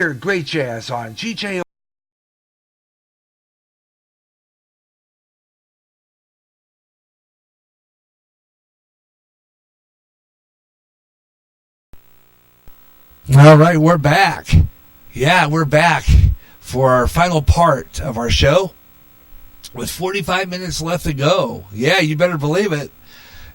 Great jazz on GJ. All right, we're back. Yeah, we're back for our final part of our show with 45 minutes left to go. Yeah, you better believe it.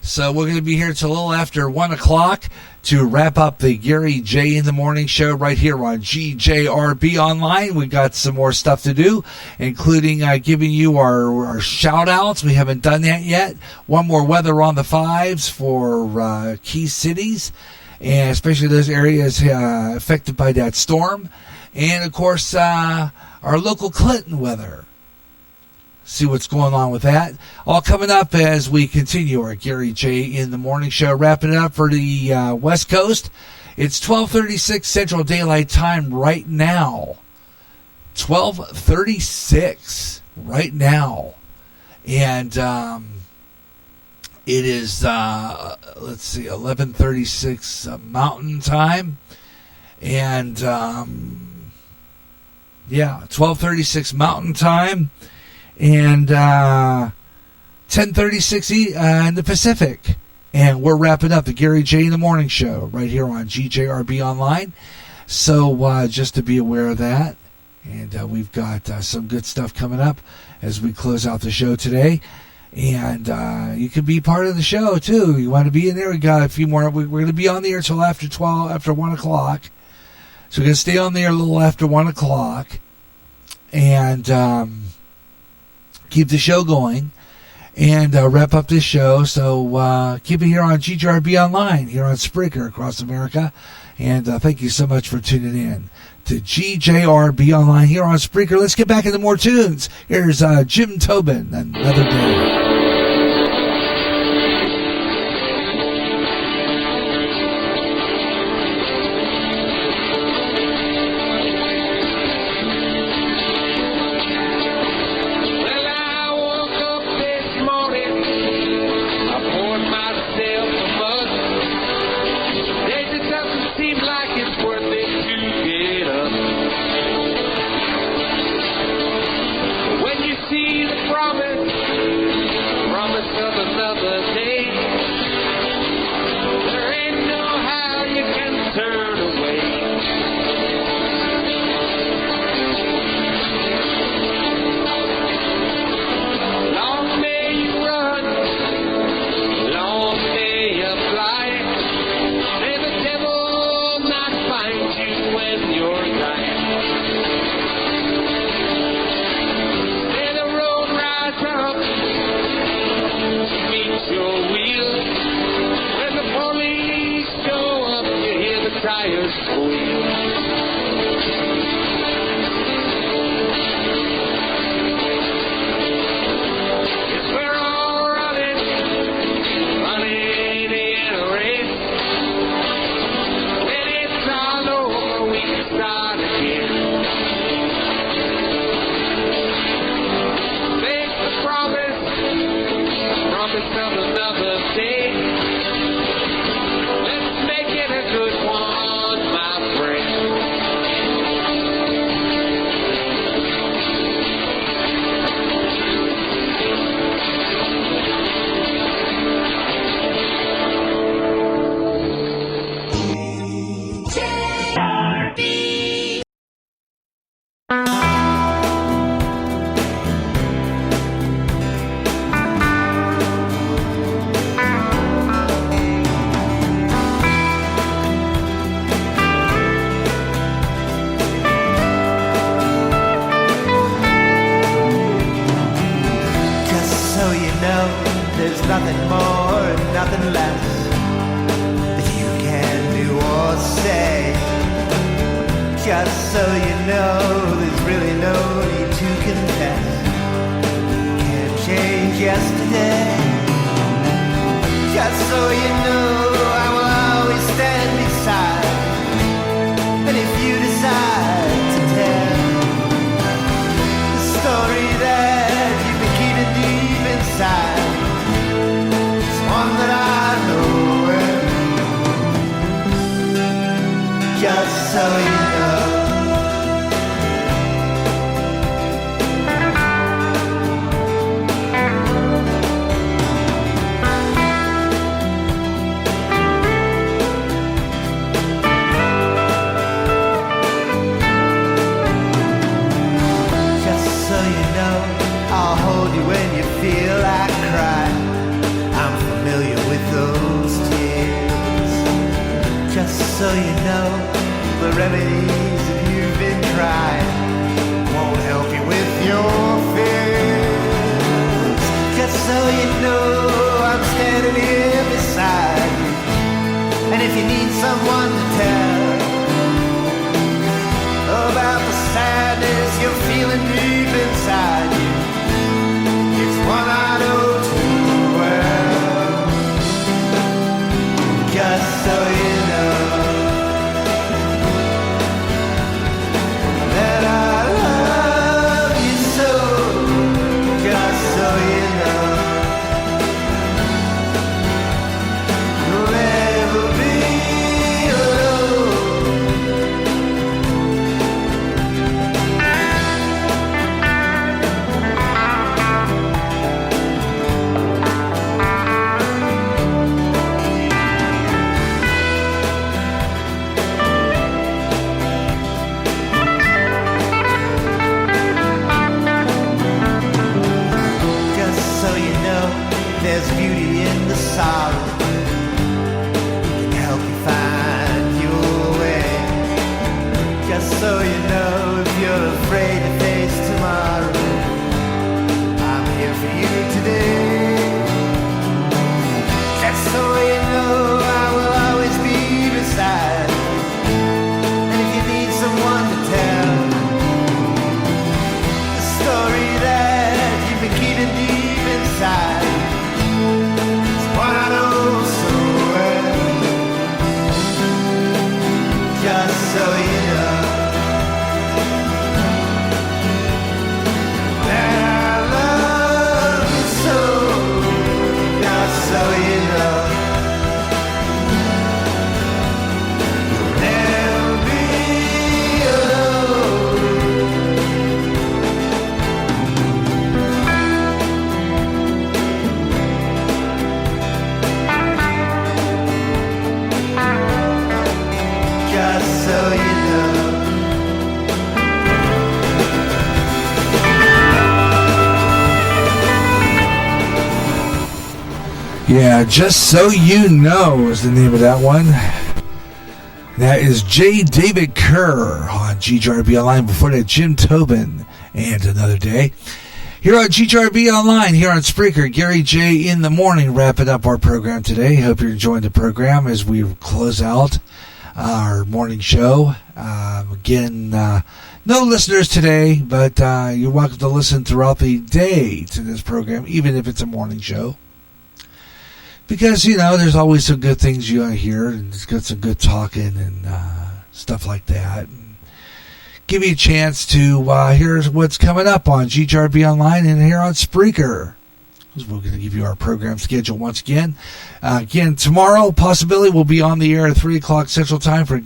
So we're going to be here till a little after 1 o'clock to wrap up the Gary J. in the Morning show right here on GJRB Online. We got some more stuff to do, including giving you our shout-outs. We haven't done that yet. One more weather on the fives for key cities, and especially those areas affected by that storm. And, of course, our local Clinton weather. See what's going on with that. All coming up as we continue our Gary J. in the Morning show. Wrapping it up for the West Coast. It's 12:36 Central Daylight Time right now. 12:36 right now. And it is, 11:36 Mountain Time. And, 12:36 Mountain Time. And 10:36 in the Pacific. And we're wrapping up the Gary J. in the Morning show right here on GJRB Online. So just to be aware of that. And we've got some good stuff coming up as we close out the show today. And you can be part of the show, too. You want to be in there? We got a few more. We're going to be on the air until after 1 o'clock. So we're going to stay on the air a little after 1 o'clock. And keep the show going and wrap up this show. So keep it here on GJRB Online, here on Spreaker across America. And thank you so much for tuning in to GJRB Online here on Spreaker. Let's get back into more tunes. Here's Jim Tobin, Another Day. Just so you know. sadness you're feeling deep inside you. It's one I know too well. Just so you know that I love you so. Just so you know you'll never be there's beauty in the sorrow. It can help you find your way. Just so you know, if you're afraid to face tomorrow, I'm here for you today. Just so you know, I will always be beside you. And if you need someone to tell the story that you've been keeping deep inside, just so you know that I love you so. Just so you know you'll never be just so you know. Yeah, Just So You Know is the name of that one. That is J. David Kerr on GJRB Online. Before that, Jim Tobin and Another Day. Here on GJRB Online, here on Spreaker, Gary J. in the morning, wrapping up our program today. Hope you're enjoying the program as we close out our morning show. Again, no listeners today, but you're welcome to listen throughout the day to this program, even if it's a morning show. Because, you know, there's always some good things you hear, and it's got some good talking and stuff like that. And give you a chance to hear what's coming up on GJRB Online and here on Spreaker. We're going to give you our program schedule once again. Again, tomorrow, possibility, we'll be on the air at 3 o'clock Central Time for the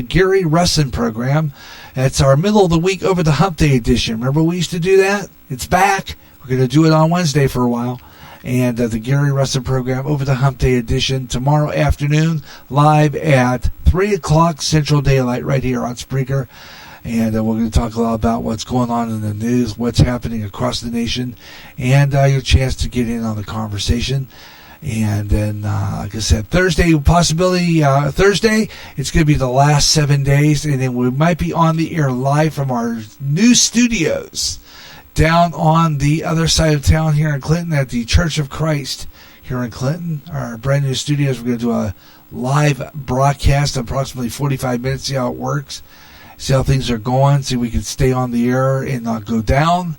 Gary Russin program. It's our middle of the week over the Hump Day edition. Remember we used to do that? It's back. We're going to do it on Wednesday for a while. And the Gary Russin program over the Hump Day edition tomorrow afternoon, live at 3 o'clock Central Daylight right here on Spreaker. And we're going to talk a lot about what's going on in the news, what's happening across the nation, and your chance to get in on the conversation. And then, like I said, Thursday, possibility, Thursday, it's going to be the last 7 days, and then we might be on the air live from our new studios down on the other side of town here in Clinton at the Church of Christ here in Clinton. Our brand new studios, we're going to do a live broadcast, approximately 45 minutes, see how it works. See how things are going, see if we can stay on the air and not go down.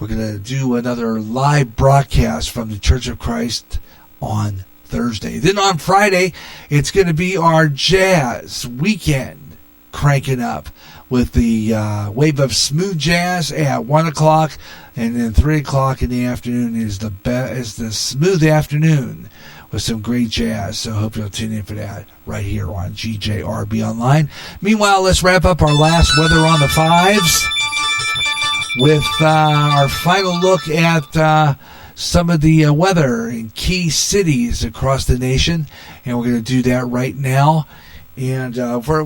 We're going to do another live broadcast from the Church of Christ on Thursday. Then on Friday, it's going to be our jazz weekend cranking up with the wave of smooth jazz at 1 o'clock, and then 3 o'clock in the afternoon is the smooth afternoon with some great jazz. So I hope you'll tune in for that right here on GJRB Online. Meanwhile, let's wrap up our last Weather on the Fives with our final look at some of the weather in key cities across the nation. And we're going to do that right now. And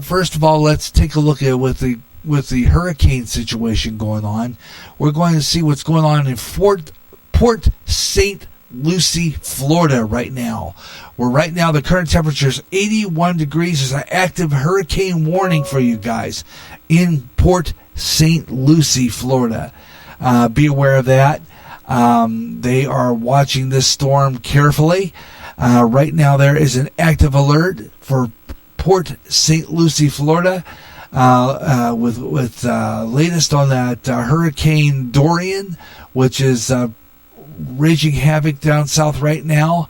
first of all, let's take a look at with the hurricane situation going on. We're going to see what's going on in Port St. Lucie, Florida right now. Right now the current temperature is 81 degrees. There's an active hurricane warning for you guys in Port St. Lucie, Florida. Be aware of that. They are watching this storm carefully. Right now there is an active alert for Port St. Lucie, Florida. with latest on that Hurricane Dorian, which is raging havoc down south right now.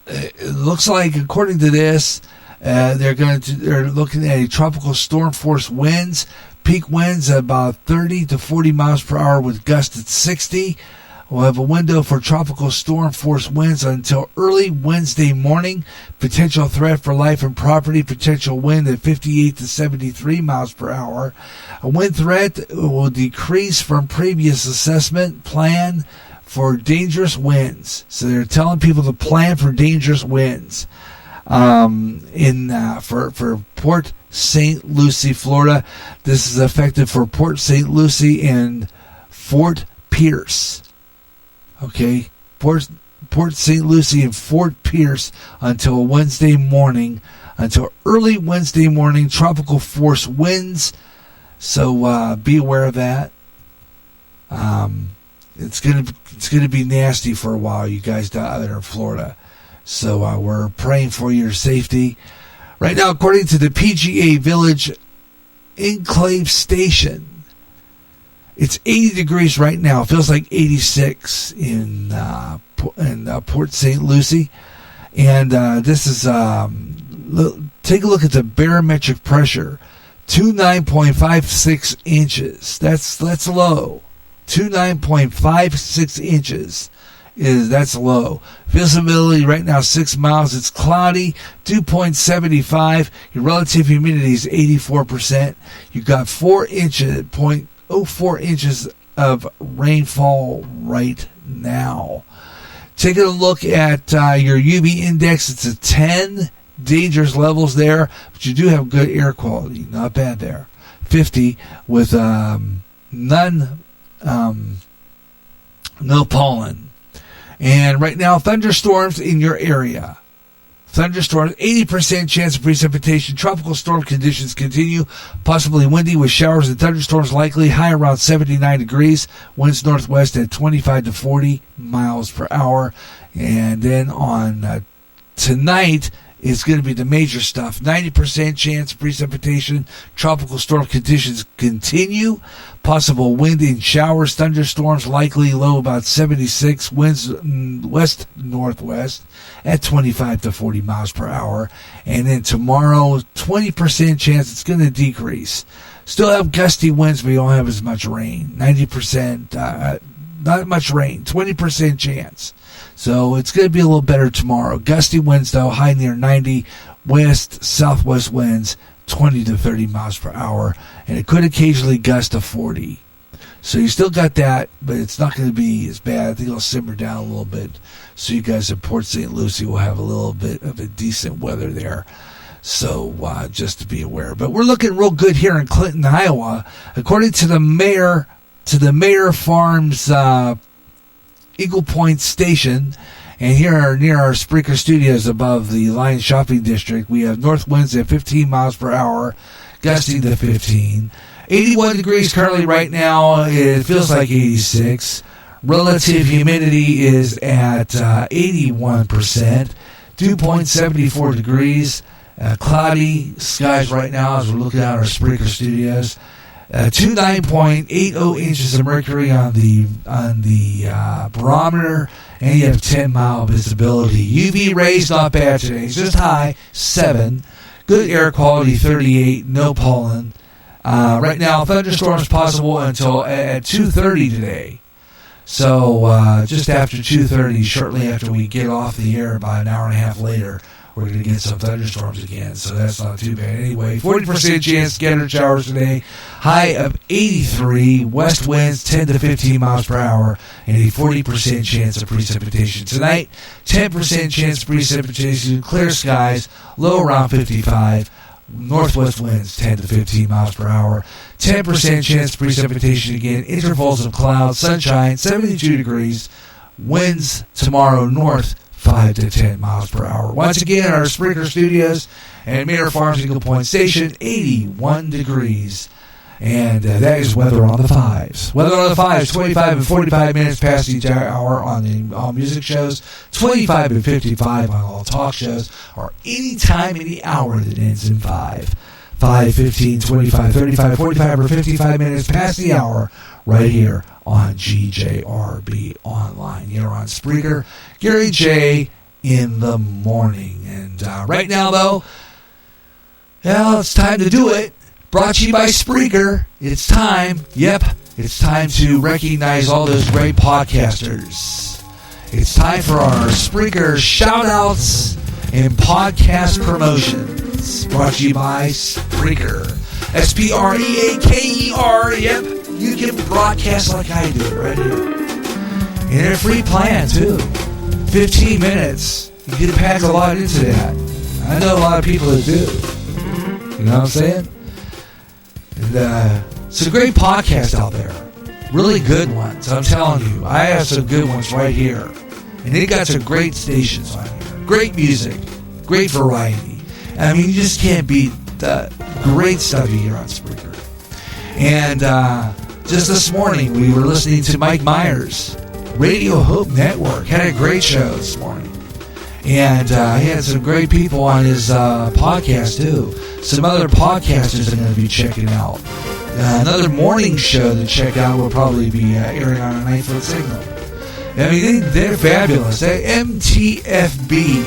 It looks like, according to this, they're looking at a tropical storm force winds. Peak winds about 30 to 40 miles per hour with gusts at 60. We'll have a window for tropical storm force winds until early Wednesday morning. Potential threat for life and property. Potential wind at 58 to 73 miles per hour. A wind threat will decrease from previous assessment plan for dangerous winds. So they're telling people to plan for dangerous winds. For Port St. Lucie, Florida. This is effective for Port St. Lucie and Fort Pierce. Okay, Port St. Lucie and Fort Pierce until Wednesday morning, until early Wednesday morning. Tropical force winds, so be aware of that. It's gonna be nasty for a while, you guys down there in Florida. So we're praying for your safety. Right now, according to the PGA Village Enclave Station, it's 80 degrees right now. It feels like 86 in Port St. Lucie. And this is, take a look at the barometric pressure. 29.56 inches. That's low. 29.56 inches. That's low. Visibility right now 6 miles. It's cloudy, 2.75. Your relative humidity is 84%. You got 0.04 inches of rainfall right now. Taking a look at your UV index, it's a 10. Dangerous levels there, but you do have good air quality. Not bad there. 50 with no pollen. And right now, thunderstorms in your area. Thunderstorms, 80% chance of precipitation. Tropical storm conditions continue. Possibly windy with showers and thunderstorms likely. High around 79 degrees. Winds northwest at 25 to 40 miles per hour. And then on tonight, it's going to be the major stuff. 90% chance of precipitation. Tropical storm conditions continue. Possible wind and showers. Thunderstorms likely. Low about 76. Winds west-northwest at 25 to 40 miles per hour. And then tomorrow, 20% chance it's going to decrease. Still have gusty winds, but you don't have as much rain. 90%, not much rain. 20% chance. So it's going to be a little better tomorrow. Gusty winds, though, high near 90. West-southwest winds, 20 to 30 miles per hour. And it could occasionally gust to 40. So you still got that, but it's not going to be as bad. I think it'll simmer down a little bit. So you guys at Port St. Lucie will have a little bit of a decent weather there. So just to be aware. But we're looking real good here in Clinton, Iowa. According to the Mayor Farms Eagle Point Station, and here near our Spreaker Studios above the Lion Shopping District, we have north winds at 15 miles per hour, gusting to 15. 81 degrees currently right now. It feels like 86. Relative humidity is at 81%. 2.74 degrees. Cloudy skies right now as we're looking at our Spreaker Studios. 29.80 inches of mercury on the barometer, and you have 10-mile visibility. UV rays not bad today. It's just high, 7. Good air quality, 38. No pollen. Right now, thunderstorms possible until at 2:30 today. So just after 2:30, shortly after we get off the air, about an hour and a half later, we're going to get some thunderstorms again, so that's not too bad. Anyway, 40% chance scattered showers today, high of 83, west winds 10 to 15 miles per hour, and a 40% chance of precipitation. Tonight, 10% chance of precipitation, clear skies, low around 55, northwest winds 10 to 15 miles per hour, 10% chance of precipitation again, intervals of clouds, sunshine, 72 degrees, winds tomorrow north 5 to 10 miles per hour. Once again, our Spreaker Studios and Mayor Farms Eagle Point Station, 81 degrees. And that is Weather on the Fives. Weather on the Fives, 25 and 45 minutes past each hour on the all music shows, 25 and 55 on all talk shows, or any time, any hour that ends in 5. 5, 15, 25, 35, 45, or 55 minutes past the hour right here on GJRB Online. You're on Spreaker. Gary J. in the morning. And right now, though, well, it's time to do it. Brought to you by Spreaker. It's time. Yep. It's time to recognize all those great podcasters. It's time for our Spreaker shout-outs and podcast promotions. Brought to you by Spreaker. Spreaker. Yep. You can broadcast like I do right here. And a free plan, too. 15 minutes. You get to pack a lot into that. I know a lot of people that do. You know what I'm saying? And it's a great podcast out there. Really good ones, I'm telling you. I have some good ones right here. And they got some great stations on here. Great music. Great variety. I mean, you just can't beat the great stuff you hear on Spreaker. And just this morning, we were listening to Mike Myers' Radio Hope Network. Had a great show this morning. And he had some great people on his podcast, too. Some other podcasters are going to be checking out. Another morning show to check out will probably be airing on a 9-foot signal. I mean, they're fabulous. MTFB,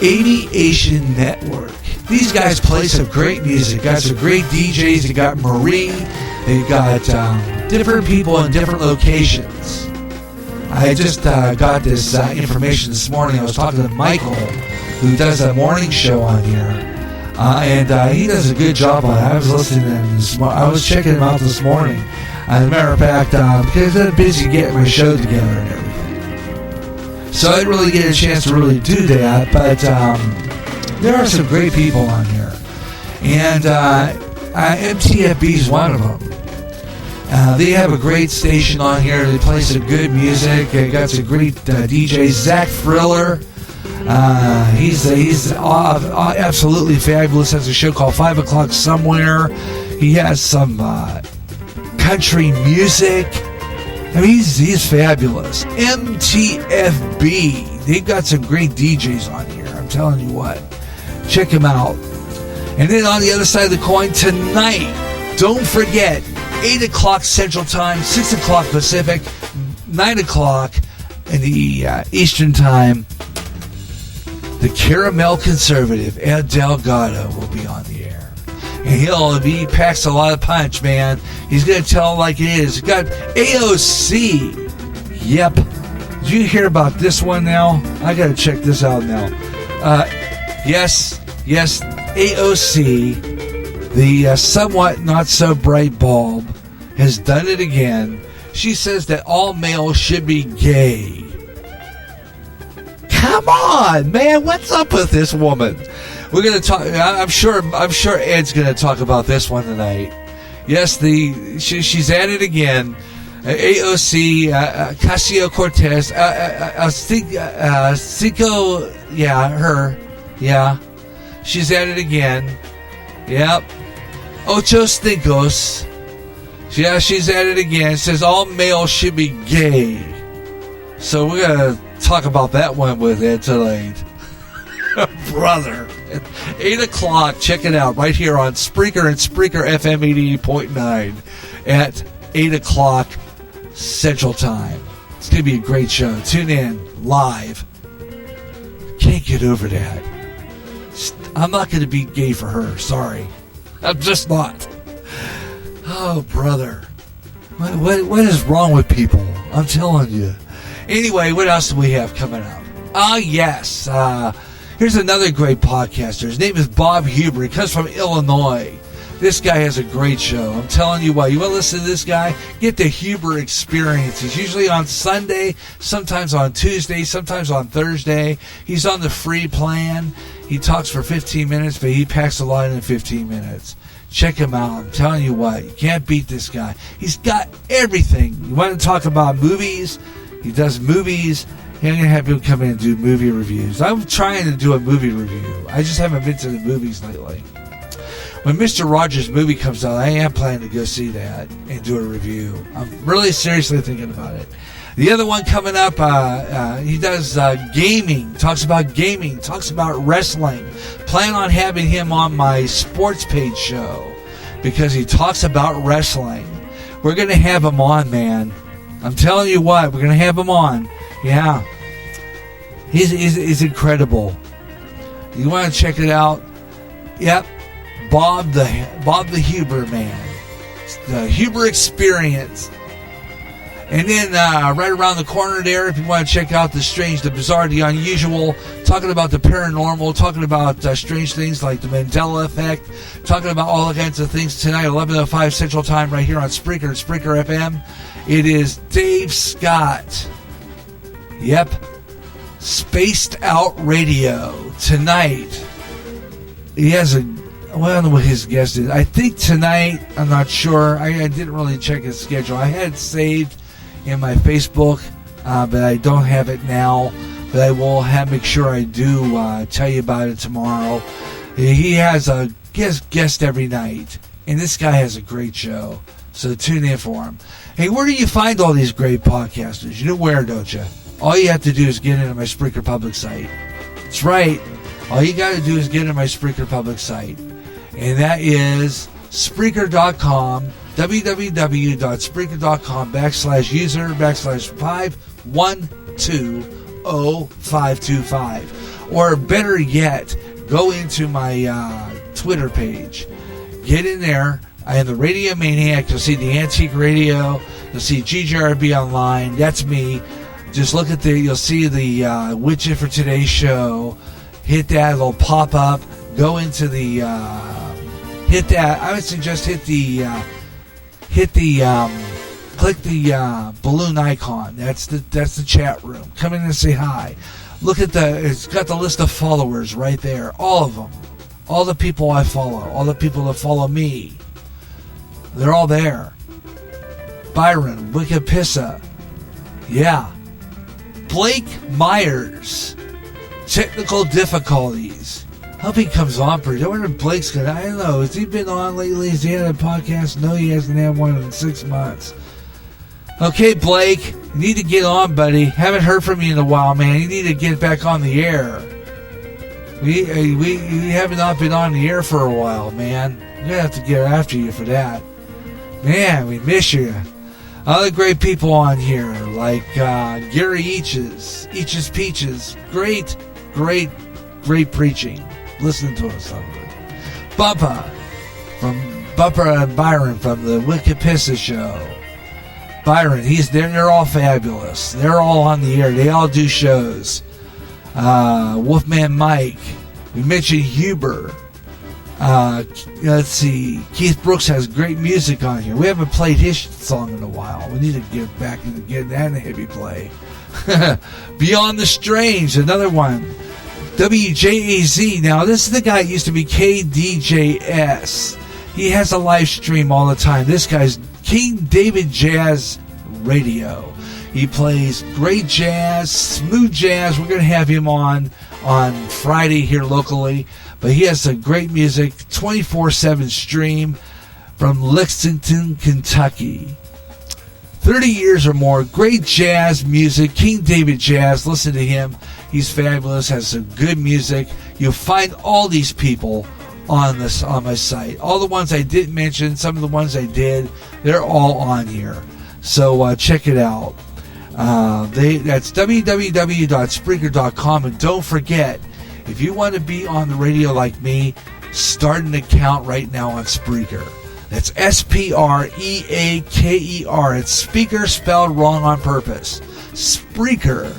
Aviation Network. These guys play some great music. Got some great DJs. They got Marie. They got different people in different locations. I just got this information this morning. I was talking to Michael, who does a morning show on here, and he does a good job on it. I was listening to him this morning. I was checking him out this morning. As a matter of fact, because I'm busy getting my show together and everything, so I didn't really get a chance to really do that. But there are some great people on here, and MTFB is one of them. They have a great station on here. They play some good music. They got some great DJs. Zach Thriller. He's absolutely fabulous. Has a show called 5 O'Clock Somewhere. He has some country music. I mean, he's fabulous. MTFB. They've got some great DJs on here. I'm telling you what. Check them out. And then on the other side of the coin, tonight, don't forget, 8 o'clock Central Time, 6 o'clock Pacific, 9 o'clock in the Eastern Time, the Caramel Conservative, Ed Delgado, will be on the air. And he packs a lot of punch, man. He's going to tell it like it is. He's got AOC. Yep. Did you hear about this one now? I got to check this out now. Yes, AOC, the somewhat not so bright bulb, has done it again. She says that all males should be gay. Come on, man, what's up with this woman? We're going to talk. I'm sure Ed's going to talk about this one tonight. Yes, she's at it again. AOC, Ocasio-Cortez, Cinco, her, she's at it again. Yep. Ocho Stinkos. Yeah, she's at it again. Says all males should be gay. So we're going to talk about that one with Ed tonight. Brother. 8 o'clock. Check it out right here on Spreaker and Spreaker FM 88.9 at 8 o'clock Central Time. It's going to be a great show. Tune in live. Can't get over that. I'm not going to be gay for her. Sorry. I'm just not. Oh, brother. What is wrong with people? I'm telling you. Anyway, what else do we have coming up? Oh, yes. Here's another great podcaster. His name is Bob Huber. He comes from Illinois. This guy has a great show. I'm telling you what. You want to listen to this guy? Get the Huber experience. He's usually on Sunday, sometimes on Tuesday, sometimes on Thursday. He's on the free plan. He talks for 15 minutes, but he packs a lot in 15 minutes. Check him out. I'm telling you what. You can't beat this guy. He's got everything. You want to talk about movies? He does movies. I'm going to have him come in and do movie reviews. I'm trying to do a movie review. I just haven't been to the movies lately. when Mr. Rogers' movie comes out, I am planning to go see that and do a review. I'm really seriously thinking about it. The other one coming up, he does gaming, talks about wrestling. Plan on having him on my sports page show because he talks about wrestling. We're going to have him on, man. I'm telling you what, we're going to have him on. Yeah. He's incredible. You want to check it out? Yep. Bob the Huber man. The Huber Experience. And then right around the corner there, if you want to check out the strange, the bizarre, the unusual, talking about the paranormal, talking about strange things like the Mandela effect, talking about all kinds of things tonight, 11:05 Central Time right here on Spreaker and Spreaker FM. It is Dave Scott. Yep. Spaced Out Radio tonight. He has well, I don't know what his guest is. I think tonight, I'm not sure. I didn't really check his schedule. I had it saved in my Facebook, but I don't have it now. But I will make sure I do tell you about it tomorrow. He has a guest every night, and this guy has a great show. So tune in for him. Hey, where do you find all these great podcasters? You know where, don't you? All you have to do is get into my Spreaker public site. That's right. All you got to do is get into my Spreaker public site. And that is Spreaker.com, www.spreaker.com/user/5120525. Or better yet, go into my Twitter page. Get in there. I am the Radio Maniac. You'll see the Antique Radio. You'll see GGRB Online. That's me. Just look at you'll see the widget for today's show. Hit that. It'll pop up. Go into the, hit that. I would suggest click the balloon icon. That's the chat room. Come in and say hi. Look at it's got the list of followers right there. All of them. All the people I follow. All the people that follow me. They're all there. Byron, Wikipissa. Yeah. Blake Myers. Technical difficulties. Hope he comes on pretty. I wonder if Blake's gonna. I don't know. Has he been on lately? Has he had a podcast? No, he hasn't had one in 6 months. Okay, Blake, you need to get on, buddy. Haven't heard from you in a while, man. You need to get back on the air. We have not been on the air for a while, man. We're gonna have to get after you for that. Man, we miss you. Other great people on here, like Gary Eaches Peaches. Great preaching. Listen to us on it. Bumpa and Byron from the Wikipissa show. Byron, they're all fabulous. They're all on the air. They all do shows. Wolfman Mike. We mentioned Huber. Let's see. Keith Brooks has great music on here. We haven't played his song in a while. We need to get back and get that in a heavy play. Beyond the Strange, another one. WJAZ. Now, this is the guy that used to be KDJS. He has a live stream all the time. This guy's King David Jazz Radio. He plays great jazz, smooth jazz. We're going to have him on Friday here locally. But he has some great music, 24/7 stream from Lexington, Kentucky. 30 years or more, great jazz music, King David Jazz. Listen to him. He's fabulous, has some good music. You'll find all these people on my site. All the ones I didn't mention, some of the ones I did, they're all on here. So check it out. That's www.spreaker.com. And don't forget, if you want to be on the radio like me, start an account right now on Spreaker. That's Spreaker. It's speaker spelled wrong on purpose. Spreaker.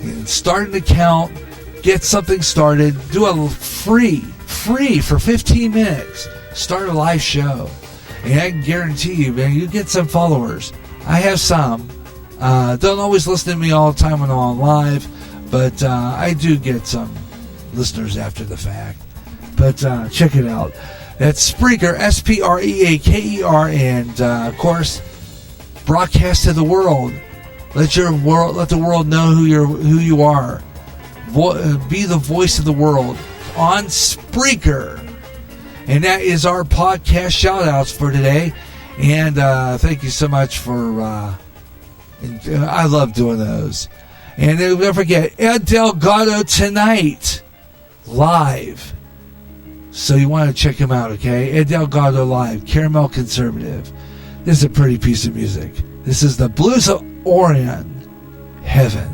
And start an account, get something started, do a free for 15 minutes. Start a live show. And I can guarantee you, man, you get some followers. I have some. Don't always listen to me all the time when I'm on live. But I do get some listeners after the fact. But check it out. That's Spreaker, Spreaker, and of course, broadcast to the world. Let the world know who you are. Be the voice of the world on Spreaker. And that is our podcast shout-outs for today. And thank you so much for... I love doing those. And don't forget, Ed Delgado tonight, live. So you want to check him out, okay? Ed Delgado live, Caramel Conservative. This is a pretty piece of music. This is the Blues of Orion, Heaven.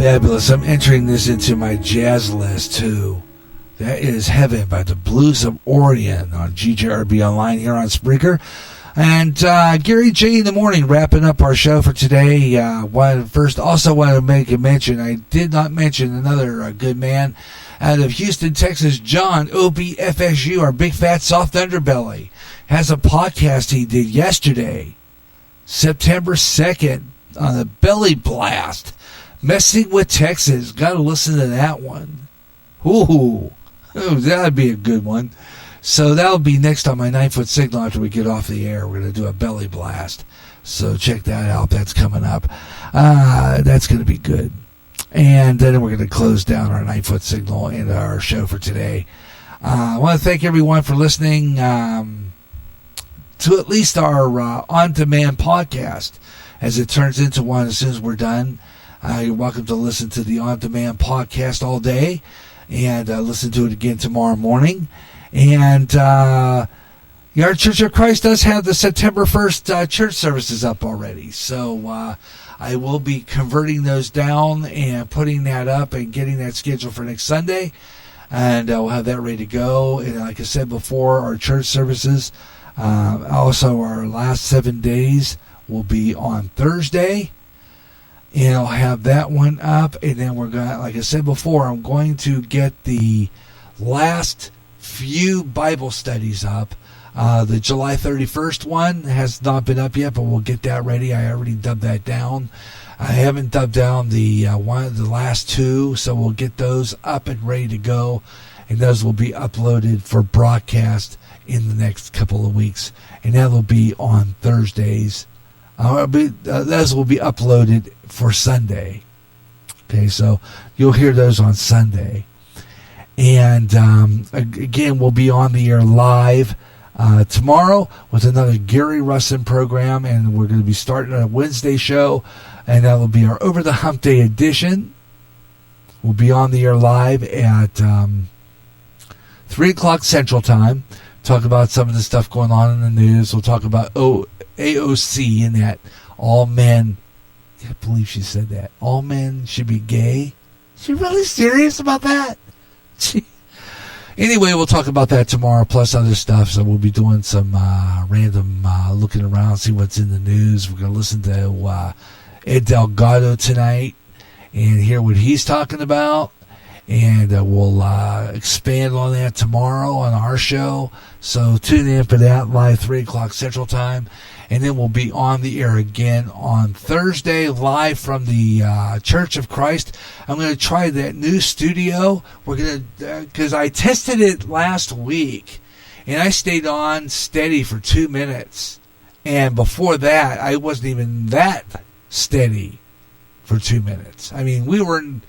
Fabulous. I'm entering this into my jazz list too. That is Heaven by the Blues of Orion on GJRB Online here on Spreaker. And Gary J in the morning, wrapping up our show for today. Also want to make a mention. I did not mention another good man out of Houston, Texas, John, OBFSU, our big fat soft underbelly, has a podcast he did yesterday, September 2nd, on the Belly Blast. Messing with Texas. Got to listen to that one. Ooh, that'd be a good one. So that'll be next on my 9-foot signal after we get off the air. We're going to do a Belly Blast. So check that out. That's coming up. That's going to be good. And then we're going to close down our 9-foot signal and our show for today. I want to thank everyone for listening to at least our on-demand podcast, as it turns into one as soon as we're done. You're welcome to listen to the on-demand podcast all day and listen to it again tomorrow morning. And our Church of Christ does have the September 1st church services up already. So I will be converting those down and putting that up and getting that scheduled for next Sunday. And we'll have that ready to go. And like I said before, our church services Also, our last 7 days will be on Thursday. And I'll have that one up. And then we're going to, like I said before, I'm going to get the last few Bible studies up. The July 31st one has not been up yet, but we'll get that ready. I already dubbed that down. I haven't dubbed down the last two, so we'll get those up and ready to go. And those will be uploaded for broadcast in the next couple of weeks. And that will be on Thursdays. Those will be uploaded for Sunday. Okay, so you'll hear those on Sunday. And again, we'll be on the air live tomorrow with another Gary Russin program. And we're going to be starting a Wednesday show. And that will be our Over the Hump Day edition. We'll be on the air live at 3 o'clock Central Time. Talk about some of the stuff going on in the news. We'll talk about AOC and that all men, I can't believe she said that, all men should be gay. Is she really serious about that? Anyway, we'll talk about that tomorrow, plus other stuff. So we'll be doing some random looking around, see what's in the news. We're going to listen to Ed Delgado tonight and hear what he's talking about. And we'll expand on that tomorrow on our show. So tune in for that live 3 o'clock Central Time. And then we'll be on the air again on Thursday live from the Church of Christ. I'm going to try that new studio. We're going to, because I tested it last week. And I stayed on steady for 2 minutes. And before that, I wasn't even that steady for 2 minutes. I mean, we weren't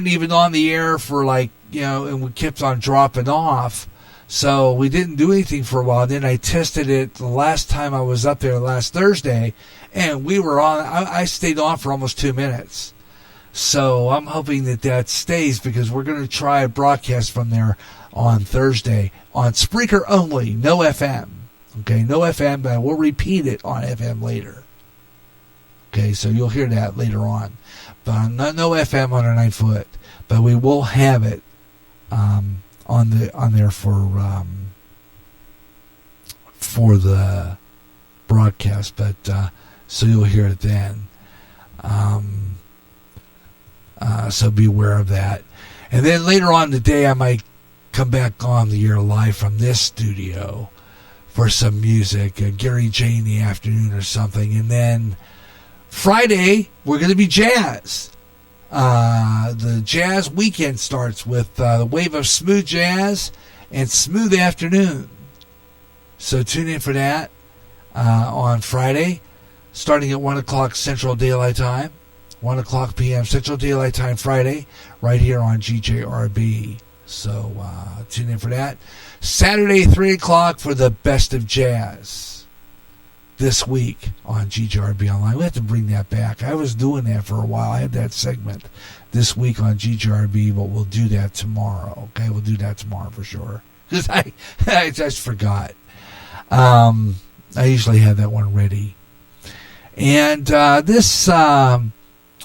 even on the air for and we kept on dropping off. So we didn't do anything for a while. Then I tested it the last time I was up there last Thursday, and we were on. I stayed on for almost 2 minutes. So I'm hoping that stays, because we're going to try a broadcast from there on Thursday on Spreaker only, no FM. Okay, no FM, but we'll repeat it on FM later. Okay, so you'll hear that later on. But no FM on our 9-foot, but we will have it on there for the broadcast. But so you'll hear it then. So be aware of that. And then later on today, I might come back on the air live from this studio for some music, Gary J in the afternoon or something, and then Friday, we're going to be jazz. The jazz weekend starts with the wave of smooth jazz and smooth afternoon. So tune in for that on Friday, starting at 1 o'clock Central Daylight Time, 1 o'clock p.m. Central Daylight Time Friday, right here on GJRB. So tune in for that. Saturday, 3 o'clock for the best of jazz. This week on GJRB Online. We have to bring that back. I was doing that for a while. I had that segment this week on GJRB, but we'll do that tomorrow. Okay, we'll do that tomorrow for sure. Because I just forgot. I usually have that one ready. And this, I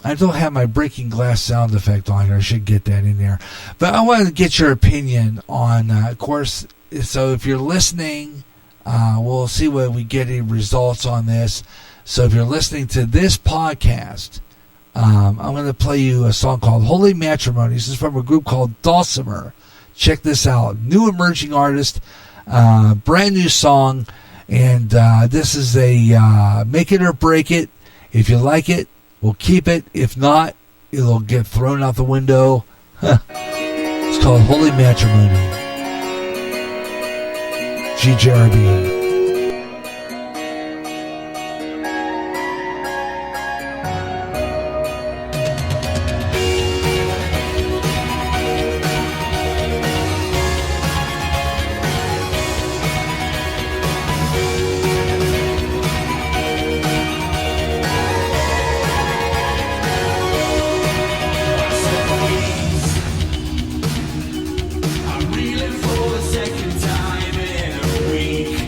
don't have my breaking glass sound effect on here. I should get that in there. But I wanted to get your opinion on, of course, so if you're listening, we'll see whether we get any results on this. So if you're listening to this podcast, I'm going to play you a song called Holy Matrimony. This is from a group called Dulcimer. Check this out. New emerging artist, brand new song. And this is a make it or break it. If you like it, we'll keep it. If not, it'll get thrown out the window. It's called Holy Matrimony. GJRB. I'm reeling for the second time in a week.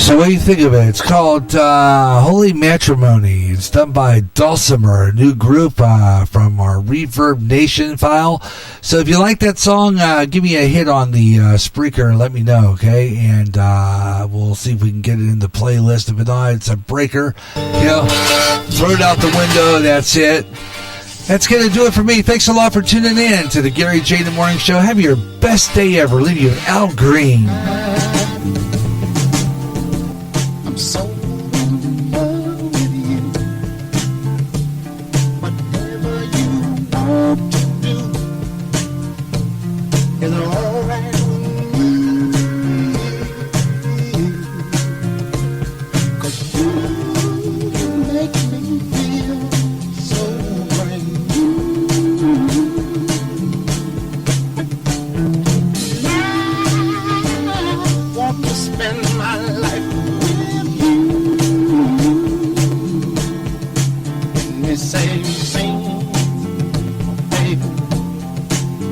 So what do you think of it? It's called Holy Matrimony. It's done by Dulcimer, a new group from our Reverb Nation file. So if you like that song, give me a hit on the Spreaker and let me know, okay? And we'll see if we can get it in the playlist. If not, it's a breaker. You know, throw it out the window. That's it. That's going to do it for me. Thanks a lot for tuning in to the Gary J. The Morning Show. Have your best day ever. Leave you with Al Green. So in love with you. Whatever you want to do is alright with me. 'Cause you make me feel so brand new. I want to spend my life same thing, baby,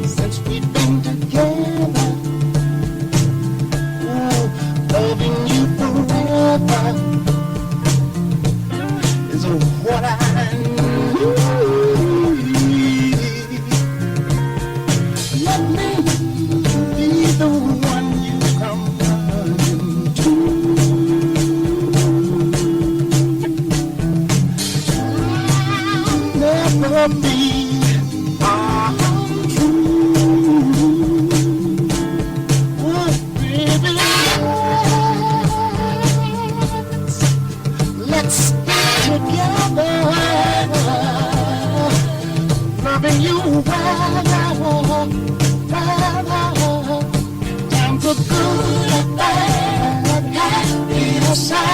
since we've been together. Oh, loving you forever is what I need. Let me be the one you come running to. Never be untrue. Oh, baby, let's stay together, loving you well. Times are good and bad, happy or sad.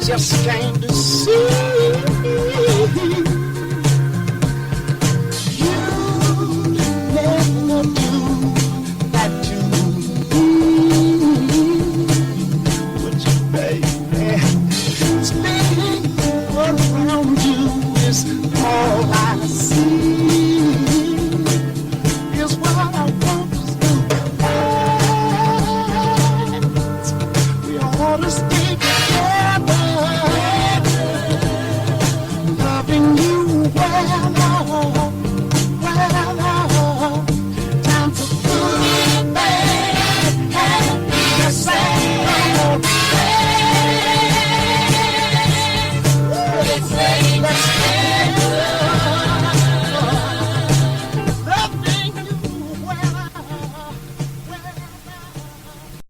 Just came to see you never do that to me. Would you, baby? Spinning around you is all I see. Is what I want to do. We ought to stay together.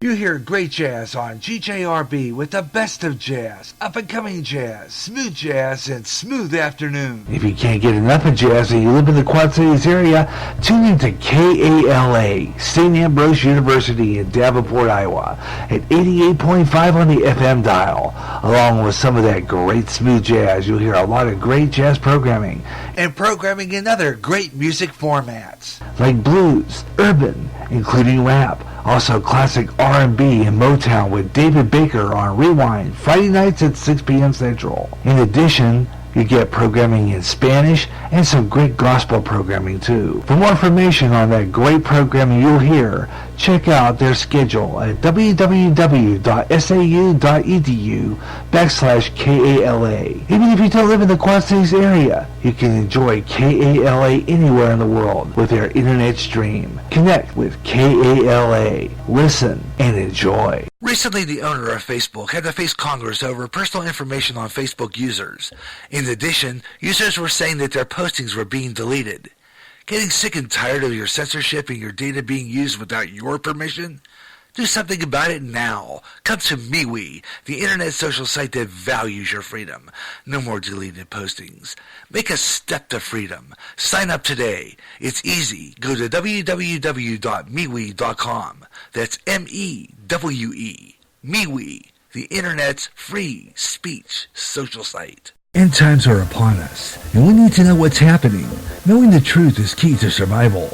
You hear great jazz on GJRB with the best of jazz, up-and-coming jazz, and smooth afternoon. If you can't get enough of jazz and you live in the Quad Cities area, tune in to KALA, St. Ambrose University in Davenport, Iowa, at 88.5 on the FM dial. Along with some of that great smooth jazz, you'll hear a lot of great jazz programming, and programming in other great music formats, like blues, urban, including rap, also classic R&B and Motown with David Baker on Rewind, Friday nights at 6 p.m. Central. In addition, you get programming in Spanish and some great gospel programming too. For more information on that great programming you'll hear, check out their schedule at www.sau.edu/KALA. Even if you don't live in the Quad Cities area, you can enjoy KALA anywhere in the world with their internet stream. Connect with KALA. Listen and enjoy. Recently, the owner of Facebook had to face Congress over personal information on Facebook users. In addition, users were saying that their postings were being deleted. Getting sick and tired of your censorship and your data being used without your permission? Do something about it now. Come to MeWe, the internet social site that values your freedom. No more deleted postings. Make a step to freedom. Sign up today. It's easy. Go to www.MeWe.com. That's M-E-W-E. MeWe, the internet's free speech social site. End times are upon us, and we need to know what's happening. Knowing the truth is key to survival.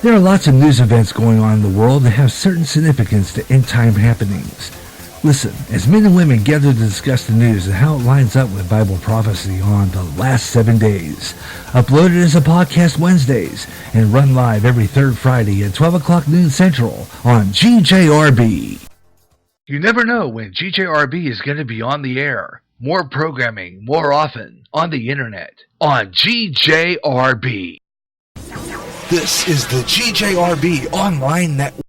There are lots of news events going on in the world that have certain significance to end-time happenings. Listen, as men and women gather to discuss the news and how it lines up with Bible prophecy on the last 7 days. Uploaded as a podcast Wednesdays and run live every third Friday at 12 o'clock noon Central on GJRB. You never know when GJRB is going to be on the air. More programming, more often, on the internet, on GJRB. This is the GJRB Online Network.